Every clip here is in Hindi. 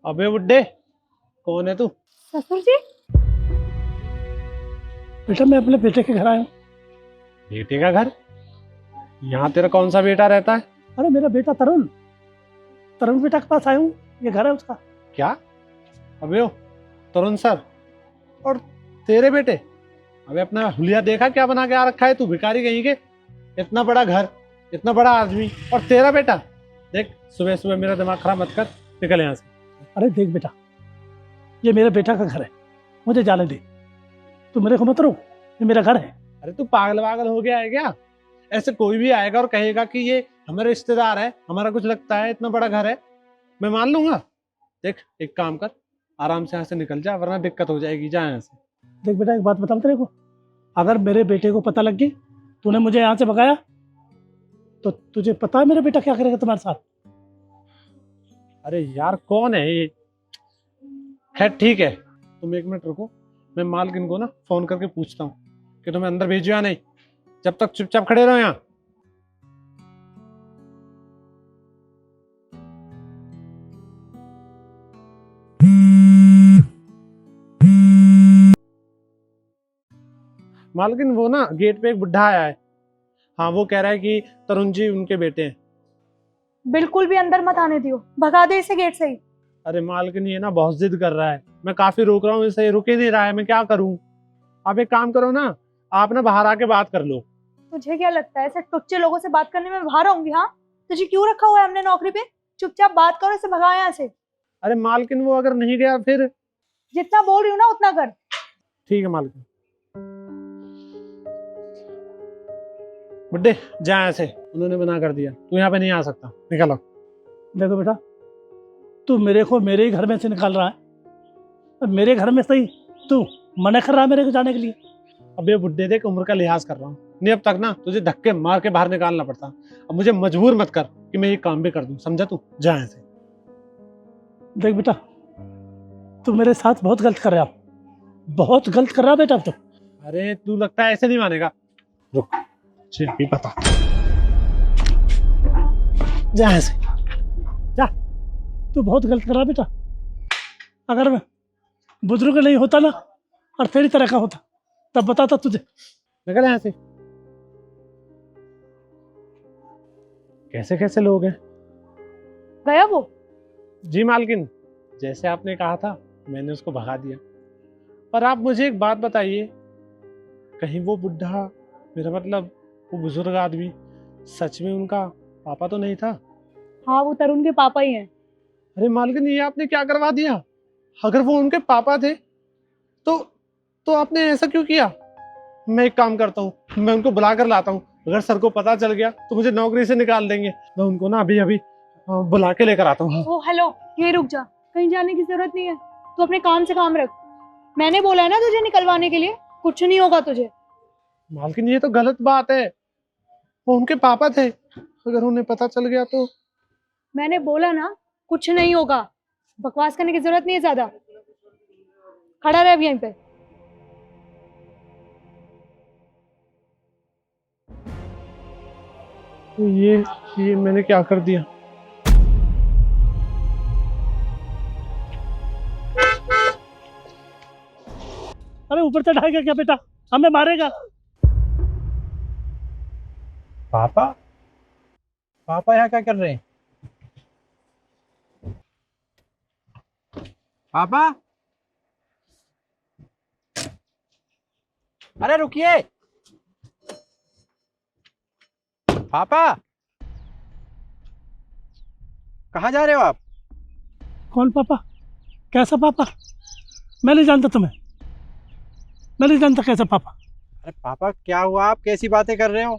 अबे बुड्ढे, कौन है तू? ससुर जी। बेटा मैं अपने बेटे के घर आया हूँ। बेटे का घर? यहाँ तेरा कौन सा बेटा रहता है? अरे मेरा बेटा तरुण, तरुण बेटा के पास आया हूँ। ये घर है उसका। क्या? अबे ओ तरुण सर, और तेरे बेटे? अबे अपना हुलिया देखा क्या बना के आ रखा है तू, भिखारी कहीं के। इतना बड़ा घर, इतना बड़ा आदमी, और तेरा बेटा। देख, सुबह सुबह मेरा दिमाग खराब मत कर, निकल यहाँ से। अरे देख बेटा, ये मेरे बेटा का घर है, मुझे जाने दे। तू मेरे को मत रोक, ये मेरा घर है। अरे तू पागल वागल हो गया है क्या? ऐसे कोई भी आएगा और कहेगा कि ये हमारे रिश्तेदार है, हमारा कुछ लगता है, इतना बड़ा घर है, मैं मान लूंगा? देख, एक काम कर, आराम से यहाँ से निकल जा, वरना दिक्कत हो जाएगी। जा यहाँ से। देख बेटा, एक बात बताऊँ तेरे को, अगर मेरे बेटे को पता लग गई तूने मुझे यहाँ से भगाया तो तुझे पता है मेरा बेटा क्या करेगा तुम्हारे साथ। अरे यार, कौन है ये? खैर ठीक है, तुम एक मिनट रुको, मैं मालकिन को ना फोन करके पूछता हूँ कि तुम्हें अंदर भेजो या नहीं। जब तक चुपचाप खड़े रहो यहाँ। मालकिन, वो ना गेट पे एक बुढ़ा आया है। हाँ, वो कह रहा है कि तरुण जी उनके बेटे हैं। बिल्कुल भी अंदर मत आने दियो, भगा दे इसे गेट से ही। अरे मालकिन, ये ना बहुत जिद कर रहा है, मैं काफी रोक रहा हूँ इसे, रुक ही नहीं रहा है, मैं क्या करूँ? आप एक काम करो ना, आप ना बाहर आके बात कर लो। तुझे क्या लगता है ऐसे टुच्चे लोगों से बात करने में बाहर आऊंगी? हाँ, तुझे क्यों रखा हुआ है हमने नौकरी पे? चुपचाप बात करो, इसे भगा यहाँ से। अरे मालकिन, वो अगर नहीं गया फिर? जितना बोल रही हूँ ना उतना कर। ठीक है मालकिन। बुड्ढे, जा यहाँ से, उन्होंने मना कर दिया, तू यहाँ पे नहीं आ सकता, निकलो। देखो बेटा, तू मेरे को मेरे ही घर में से निकाल रहा है, और मेरे घर में सही तू मना कर रहा है मेरे को जाने के लिए। अब ये बुड्ढे, देख, उम्र का लिहाज कर रहा हूँ, नहीं अब तक ना तुझे धक्के मार के बाहर निकालना पड़ता। अब मुझे मजबूर मत कर कि मैं ये काम भी कर दूं, समझा तू? जा यहाँ से। देख बेटा, तू मेरे साथ बहुत गलत कर रहा है, बहुत गलत कर रहा है बेटा अब तो। अरे तू लगता है ऐसे नहीं मानेगा, रुक, मुझे अभी पता। जा यहाँ से, जा। तू बहुत गलत कर रहा है बेटा। अगर मैं बुजुर्ग नहीं होता ना और तेरी तरह का होता तब बताता तुझे। निकल यहाँ से। कैसे कैसे लोग हैं। गया वो? जी मालकिन, जैसे आपने कहा था मैंने उसको भगा दिया। पर आप मुझे एक बात बताइए, कहीं वो बुढ़ा, मेरा मतलब वो बुजुर्ग आदमी, सच में उनका पापा तो नहीं था? हाँ, वो तरुण के पापा ही हैं। अरे मालकिन, ये आपने क्या करवा दिया? अगर वो उनके पापा थे तो आपने ऐसा क्यों किया? मैं एक काम करता हूँ, मैं उनको बुला कर लाता हूँ। अगर सर को पता चल गया तो मुझे नौकरी से निकाल देंगे। मैं उनको ना अभी अभी बुला के लेकर आता हूँ। ओ हेलो, ये रुक जा, कहीं जाने की जरूरत नहीं है, तू अपने काम से काम रख। मैंने बोला है ना तुझे निकलवाने के लिए, कुछ नहीं होगा तुझे। मालकिन, ये तो गलत बात है, वो उनके पापा थे, अगर उन्हें पता चल गया तो? मैंने बोला ना कुछ नहीं होगा, बकवास करने की जरूरत नहीं है ज्यादा। खड़ा रह अभी यहीं पे। तो ये मैंने क्या कर दिया? अरे ऊपर चढ़ाएगा क्या बेटा, हमें मारेगा। पापा, पापा यहाँ क्या कर रहे हैं? पापा, अरे रुकिए। पापा, कहाँ जा रहे हो आप? कौन पापा? कैसा पापा? मैं नहीं जानता तुम्हें, मैं नहीं जानता कैसा पापा। अरे पापा, क्या हुआ? आप कैसी बातें कर रहे हो?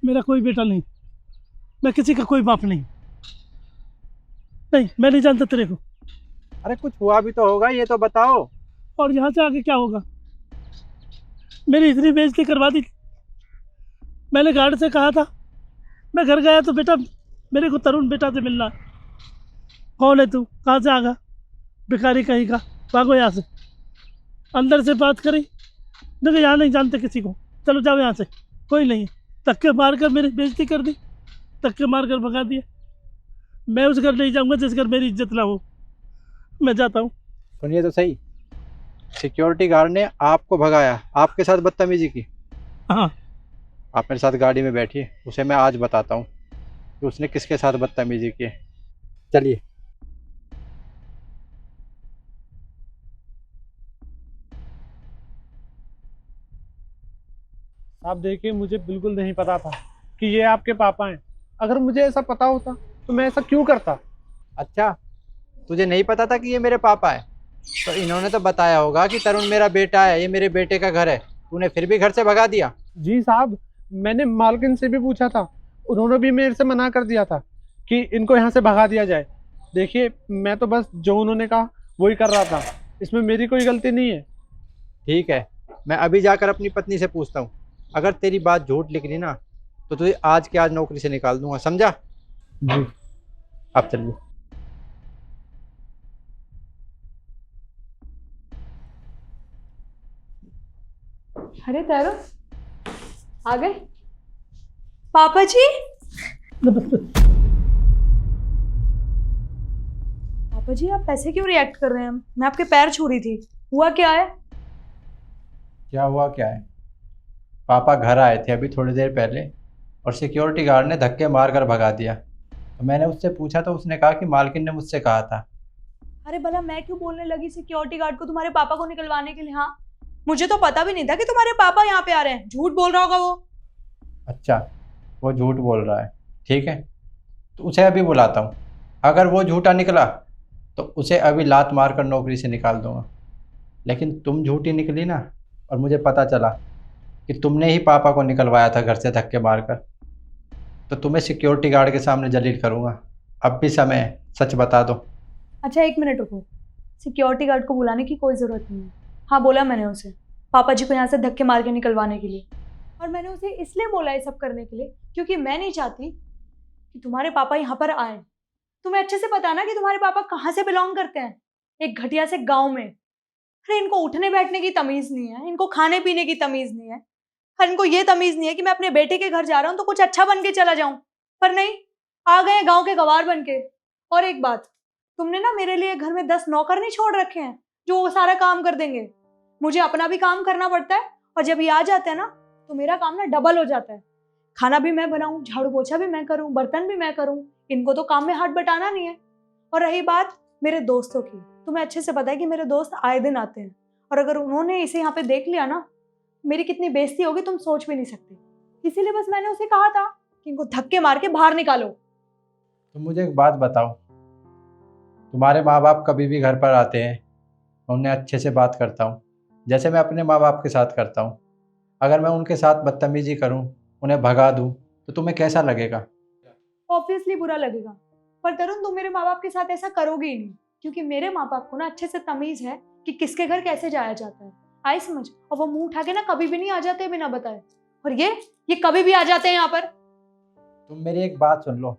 मेरा कोई बेटा नहीं, मैं किसी का कोई बाप नहीं। नहीं, मैं नहीं जानता तेरे को। अरे कुछ हुआ भी तो होगा, ये तो बताओ। और यहाँ से आगे क्या होगा? मेरी इतनी बेइज्जती करवा दी। मैंने गार्ड से कहा था, मैं घर गया तो बेटा मेरे को तरुण बेटा से मिलना। कौन है तू, कहाँ से आगा, भिखारी कहीं का, भागो यहाँ से। अंदर से बात करी, देखो यहाँ नहीं जानते किसी को, चलो जाओ यहाँ से, कोई नहीं है। धक्के मार कर मेरी बेइज्जती कर दी, धक्के मार कर भगा दिए। मैं उस घर नहीं जाऊँगा जिस घर मेरी इज्जत ना हो। मैं जाता हूँ। सुनिए तो सही, सिक्योरिटी गार्ड ने आपको भगाया, आपके साथ बदतमीजी की। हाँ, आप मेरे साथ गाड़ी में बैठिए, उसे मैं आज बताता हूँ कि उसने किसके साथ बदतमीजी की है। चलिए। आप देखिए, मुझे बिल्कुल नहीं पता था कि ये आपके पापा हैं। अगर मुझे ऐसा पता होता तो मैं ऐसा क्यों करता। अच्छा, तुझे नहीं पता था कि ये मेरे पापा है? तो इन्होंने तो बताया होगा कि तरुण मेरा बेटा है, ये मेरे बेटे का घर है, तूने फिर भी घर से भगा दिया। जी साहब, मैंने मालकिन से भी पूछा था, उन्होंने भी मेरे से मना कर दिया था कि इनको यहाँ से भगा दिया जाए। देखिए, मैं तो बस जो उन्होंने कहा वही कर रहा था, इसमें मेरी कोई गलती नहीं है। ठीक है, मैं अभी जाकर अपनी पत्नी से पूछता हूँ। अगर तेरी बात झूठ निकली ना, तो तुझे आज के आज नौकरी से निकाल दूंगा, समझा? जी। अब चलिए। अरे तरुण, आ गए? पापा जी, नमस्ते। पापा जी आप ऐसे क्यों रिएक्ट कर रहे हैं? मैं आपके पैर छू रही थी, हुआ क्या है? क्या हुआ क्या है? पापा घर आए थे अभी थोड़ी देर पहले, और सिक्योरिटी गार्ड ने धक्के मार कर भगा दिया। तो मैंने उससे पूछा तो उसने कहा कि मालकिन ने मुझसे कहा था। अरे भला मैं क्यों बोलने लगी सिक्योरिटी गार्ड को तुम्हारे पापा को निकलवाने के लिए? हाँ, मुझे तो पता भी नहीं था कि तुम्हारे पापा यहाँ पे आ रहे हैं। झूठ बोल रहा होगा वो। अच्छा, वो झूठ बोल रहा है, ठीक है, तो उसे अभी बुलाता हूँ। अगर वो झूठा निकला तो उसे अभी लात मार कर नौकरी से निकाल दूंगा। लेकिन तुम झूठी निकली ना, और मुझे पता चला कि तुमने ही पापा को निकलवाया था घर से धक्के मारकर, तो तुम्हें सिक्योरिटी गार्ड के सामने जलील करूंगा। अब भी समय है, सच बता दो। अच्छा एक मिनट रुको, सिक्योरिटी गार्ड को बुलाने की कोई ज़रूरत नहीं है। हाँ बोला मैंने उसे, पापा जी को यहाँ से धक्के मार के निकलवाने के लिए। और मैंने उसे इसलिए बोला ये सब करने के लिए क्योंकि मैं नहीं चाहती कि तुम्हारे पापा यहाँ पर आए। तुम्हें अच्छे से पता है ना कि तुम्हारे पापा कहाँ से बिलोंग करते हैं, एक घटिया से गाँव में। अरे इनको उठने बैठने की तमीज़ नहीं है, इनको खाने पीने की तमीज़ नहीं है, और इनको ये तमीज़ नहीं है कि मैं अपने बेटे के घर जा रहा हूँ तो कुछ अच्छा बन के चला जाऊँ। पर नहीं, आ गए गाँव के गवार बन के। और एक बात, तुमने ना मेरे लिए घर में 10 नौकर नहीं छोड़ रखे हैं जो वो सारा काम कर देंगे। मुझे अपना भी काम करना पड़ता है, और जब ये आ जाते हैं ना तो मेरा काम ना डबल हो जाता है। खाना भी मैं बनाऊं, झाड़ू पोछा भी मैं करूं, बर्तन भी मैं करूं। इनको तो काम में हाथ बटाना नहीं है। और रही बात मेरे दोस्तों की, तुम्हें अच्छे से पता है कि मेरे दोस्त आए दिन आते हैं, और अगर उन्होंने इसे यहाँ पे देख लिया ना, मेरी कितनी बेइज्जती होगी तुम सोच भी नहीं सकते। इसीलिए बस मैंने उसे कहा था कि इनको धक्के मार के बाहर निकालो। तुम मुझे एक बात बताओ, तुम्हारे माँ बाप कभी भी घर पर आते हैं, मैं उन्हें अच्छे से बात करता हूँ, जैसे मैं अपने माँ बाप के साथ करता हूँ। अगर मैं उनके साथ बदतमीजी करूँ, उन्हें भगा दूँ, तो तुम्हें कैसा लगेगा? ऑब्वियसली बुरा लगेगा, पर तरुण तुम मेरे माँ बाप के साथ ऐसा करोगे ही नहीं, क्योंकि मेरे माँ बाप को ना अच्छे से तमीज है कि किसके घर कैसे जाया जाता है। आई समझ? और वो मुंह उठा के ना कभी भी नहीं आ जाते बिना बताए, और ये कभी भी आ जाते हैं यहाँ पर। तुम मेरी एक बात सुन लो।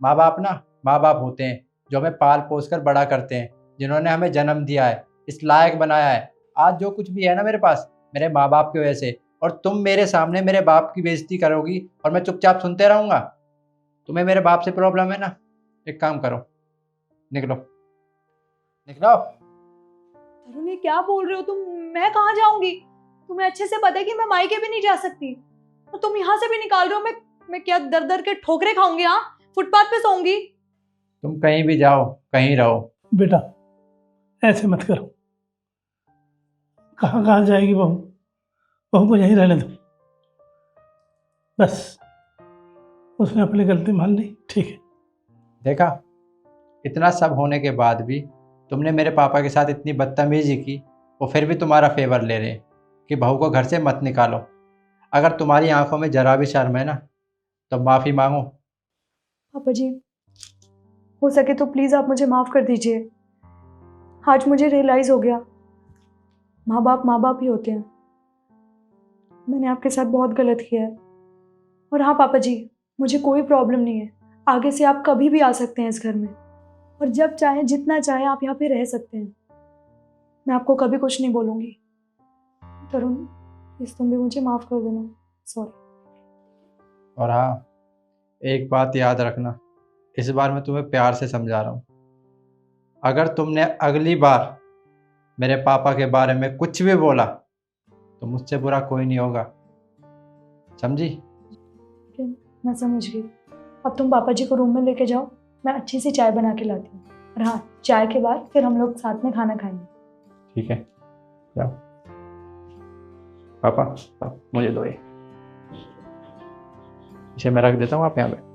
माँ बाप ना माँ बाप होते हैं, जो हमें पाल पोस कर बड़ा करते हैं, जिन्होंने हमें जन्म दिया है, इस लायक बनाया है। आज जो कुछ भी है ना मेरे पास, मेरे माँ बाप की वजह से। और तुम मेरे सामने मेरे बाप की बेइज्जती करोगी और मैं चुपचाप सुनते रहूंगा? तुम्हें मेरे बाप से प्रॉब्लम है ना? एक काम करो, निकलो, निकलो। तरुण ये क्या बोल रहे हो तुम? मैं कहाँ जाऊंगी? तुम्हें अच्छे से पता है कि मैं मायके भी नहीं जा सकती, और तुम यहाँ से भी निकाल रहे हो। मैं क्या दर दर के ठोकरे खाऊंगी? हाँ, फुटपाथ पे सोऊंगी। तुम कहीं भी जाओ, कहीं रहो। बेटा ऐसे मत करो। कहाँ कहाँ जाएगी बहू? बहू को यहीं रहने दो। बस उसने अपनी गलती मान ली, ठीक है। देखा, इतना सब होने के बाद भी तुमने मेरे पापा के साथ इतनी बदतमीजी की, वो फिर भी तुम्हारा फेवर ले रहे हैं कि बहू को घर से मत निकालो। अगर तुम्हारी आंखों में जरा भी शर्म है ना, तो माफ़ी मांगो। पापा जी, हो सके तो प्लीज आप मुझे माफ कर दीजिए। आज मुझे रियलाइज हो गया, माँ बाप ही होते हैं। मैंने आपके साथ बहुत गलत किया है। और हाँ पापा जी, मुझे कोई प्रॉब्लम नहीं है। आगे से आप कभी भी आ सकते हैं इस घर में, और जब चाहे जितना चाहे आप यहाँ पे रह सकते हैं। मैं आपको कभी कुछ नहीं बोलूँगी। तरुण प्लीज तुम भी मुझे माफ कर देना, सॉरी। और हाँ, एक बात याद रखना, इस बार मैं तुम्हें प्यार से समझा रहा हूँ। अगर तुमने अगली बार मेरे पापा के बारे में कुछ भी बोला तो मुझसे बुरा कोई नहीं होगा, समझी? मैं समझ गई। अब तुम पापा जी को रूम में लेके जाओ, मैं अच्छी सी चाय बना के लाती हूँ। और हाँ, चाय के बाद फिर हम लोग साथ में खाना खाएंगे। ठीक है, जाओ। पापा, मुझे दो ये, इसे मैं रख देता हूँ, आप यहाँ पे।